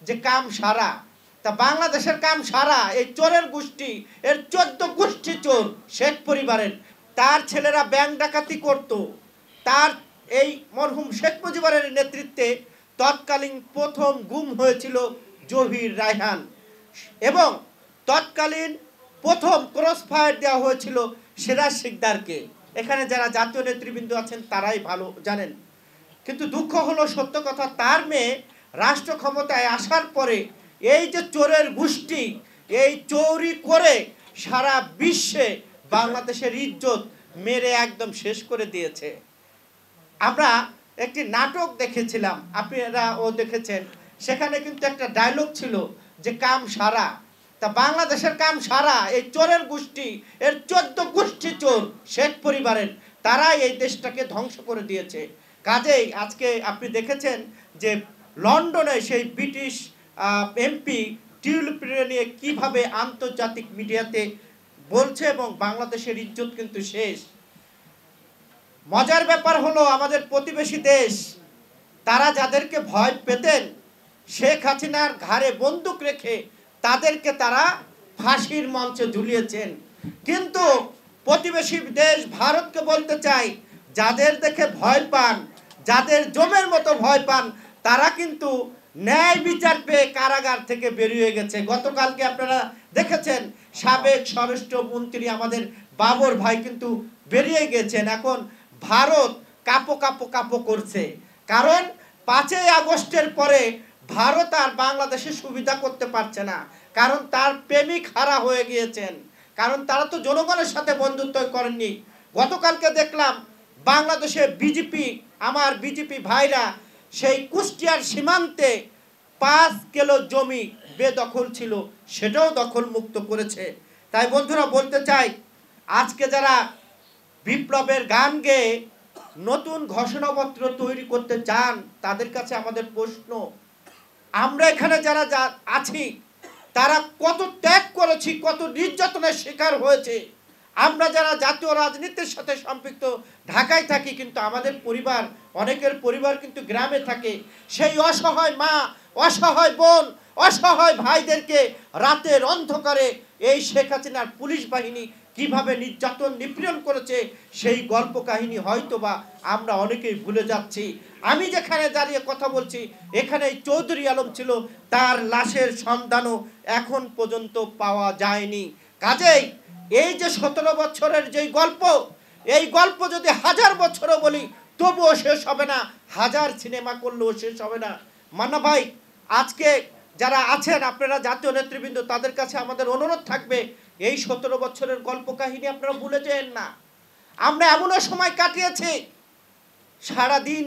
যে কাম সারা, তা বাংলাদেশের কাম সারা এই চোরের গোষ্ঠী, এর 14 গোষ্ঠী চোর শেখ পরিবারের। তার ছেলেরা ব্যাংক ডাকাতি করত। তার এই মরহুম শেখ মুজিবের নেতৃত্বে তৎকালীন প্রথম গুম হয়েছিল জহির রায়হান, এবং তৎকালীন প্রথম ক্রস ফায়ার দেওয়া হয়েছিল সিরাজ শিকদারকে। এখানে যারা জাতীয় নেতৃবৃন্দ আছেন তারাই ভালো জানেন। কিন্তু দুঃখ হলো, সত্য কথা, তার মেয়ে রাষ্ট্র ক্ষমতায় আসার পরে এই যে চোরের গোষ্ঠী, এই চৌরি করে সারা বিশ্বে বাংলাদেশের ইজ্জত মেরে একদম শেষ করে দিয়েছে। আমরা একটি নাটক দেখেছিলাম, আপনারাও দেখেছেন, সেখানে কিন্তু একটা ডায়লগ ছিল যে কাম সারা, তা বাংলাদেশের কাম সারা এই চোরের গোষ্ঠী, এর 14 গোষ্ঠী চোর শেখ পরিবারের, তারা এই দেশটাকে ধ্বংস করে দিয়েছে। কাজেই আজকে আপনি দেখেছেন যে লন্ডনে সেই ব্রিটিশ এমপি টিউলিপ নিয়ে কীভাবে আন্তর্জাতিক মিডিয়াতে বলছে, এবং বাংলাদেশের ইজ্জত কিন্তু শেষ। মজার ব্যাপার হলো, আমাদের প্রতিবেশী দেশ, তারা যাদেরকে ভয় পেতেন, শেখ হাসিনার ঘাড়ে বন্দুক রেখে তাদেরকে তারা ফাঁসির মঞ্চে ঝুলিয়েছেন। কিন্তু প্রতিবেশী দেশ ভারতকে বলতে চাই, যাদের দেখে ভয় পান, যাদের জমের মতো ভয় পান, তারা কিন্তু ন্যায় বিচার পেয়ে কারাগার থেকে বেরিয়ে গেছে। গতকালকে আপনারা দেখেছেন সাবেক স্বরাষ্ট্রমন্ত্রী আমাদের বাবর ভাই কিন্তু বেরিয়ে গেছেন। এখন ভারত কাঁপো কাঁপো কাঁপো করছে, কারণ 5ই আগস্টের পরে ভারত আর বাংলাদেশে সুবিধা করতে পারছে না, কারণ তার প্রেমিক হারা হয়ে গিয়েছেন, কারণ তারা তো জনগণের সাথে বন্ধুত্ব করেননি। গতকালকে দেখলাম বাংলাদেশে বিজেপি, আমার বিজেপি ভাইরা সেই কুষ্টিয়ার সীমান্তে 5 কিলো জমি বেদখল ছিল, সেটাও দখল মুক্ত করেছে। তাই বন্ধুরা বলতে চাই, আজকে যারা বিপ্লবের গান গেয়ে নতুন ঘোষণাপত্র তৈরি করতে চান, তাদের কাছে আমাদের প্রশ্ন, আমরা এখানে যারা আছি তারা কত ত্যাগ করেছি, কত নির্যাতনের শিকার হয়েছে। আমরা যারা জাতীয় রাজনীতির সাথে সম্পৃক্ত ঢাকায় থাকি, কিন্তু আমাদের পরিবার, অনেকের পরিবার কিন্তু গ্রামে থাকে। সেই অসহায় মা, অসহায় বোন, অসহায় ভাইদেরকে রাতের অন্ধকারে এই শেখ হাসিনার পুলিশ বাহিনী কিভাবে নির্যাতন নিপীড়ন করেছে, সেই গল্প কাহিনী হয়তোবা আমরা অনেকেই ভুলে যাচ্ছি। আমি যেখানে দাঁড়িয়ে কথা বলছি, এখানে চৌধুরী আলম ছিল, তার লাশের সন্ধানও এখন পর্যন্ত পাওয়া যায়নি। কাজেই এই যে 17 বছরের যেই গল্প, এই গল্প যদি 1000 বছরও বলি তবুও শেষ হবে না, 1000 সিনেমা করলেও শেষ হবে না। মান্না ভাই, আজকে যারা আছেন আপনারা জাতীয় নেতৃবৃন্দ, তাদের কাছে আমাদের অনুরোধ থাকবে, এই 17 বছরের গল্প কাহিনী আপনারা ভুলে যেন না। আমরা এমনও সময় কাটিয়েছি, সারাদিন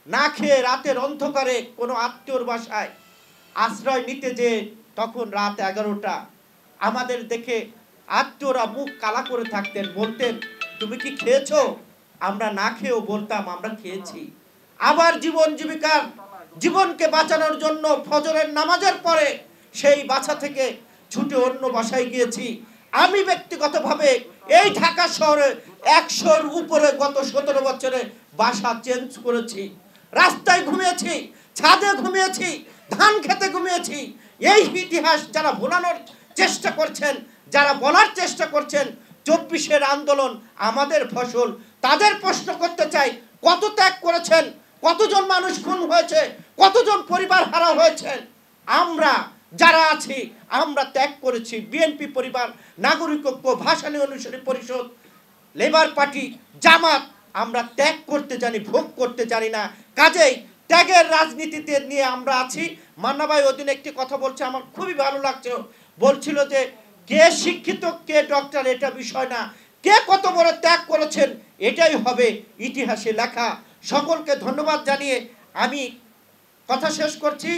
না খেয়ে রাতের অন্ধকারে কোনো আত্মীয়র বাসায় আশ্রয় নিতে যে তখন রাত 11টা, আমাদের দেখে আত্মীয়রা মুখ কালা করে থাকতেন, বলতেন তুমি কি খেয়েছো? আমরা না খেয়েও বলতাম আমরা খেয়েছি। আবার জীবন জীবিকার, জীবনকে বাঁচানোর জন্য ফজরের নামাজের পরে সেই বাসা থেকে ছুটে অন্য বাসায় গিয়েছি। আমি ব্যক্তিগতভাবে এই ঢাকা শহরে 100-র উপরে গত 17 বছরে বাসা চেঞ্জ করেছি। রাস্তায় ঘুমিয়েছি, ছাদে ঘুমিয়েছি, ধান খেতে ঘুমিয়েছি। এই ইতিহাস যারা ভোলানোর চেষ্টা করছেন, যারা বলার চেষ্টা করছেন 24-এর আন্দোলন আমাদের ফসল, তাদের প্রশ্ন করতে চাই, কত ত্যাগ করেছেন, কতজন মানুষ খুন হয়েছে, কতজন পরিবার হারা হয়েছেন। আমরা যারা আছি আমরা ত্যাগ করেছি। বিএনপি পরিবার, নাগরিক ঐক্য, ভাসানী অনুসারী পরিষদ, লেবার পার্টি, জামাত, আমরা ত্যাগ করতে জানি, ভোগ করতে জানি না। কাজেই ত্যাগের রাজনীতিতে নিয়ে আমরা আছি। মান্না ভাই ওদিন একটি কথা বলছে, আমার খুবই ভালো লাগছে, বলছিল যে কে শিক্ষিত কে ডক্টর এটা বিষয় না, কে কত বড় ত্যাগ করেছেন এটাই হবে ইতিহাসে লেখা। সকলকে ধন্যবাদ জানিয়ে আমি কথা শেষ করছি।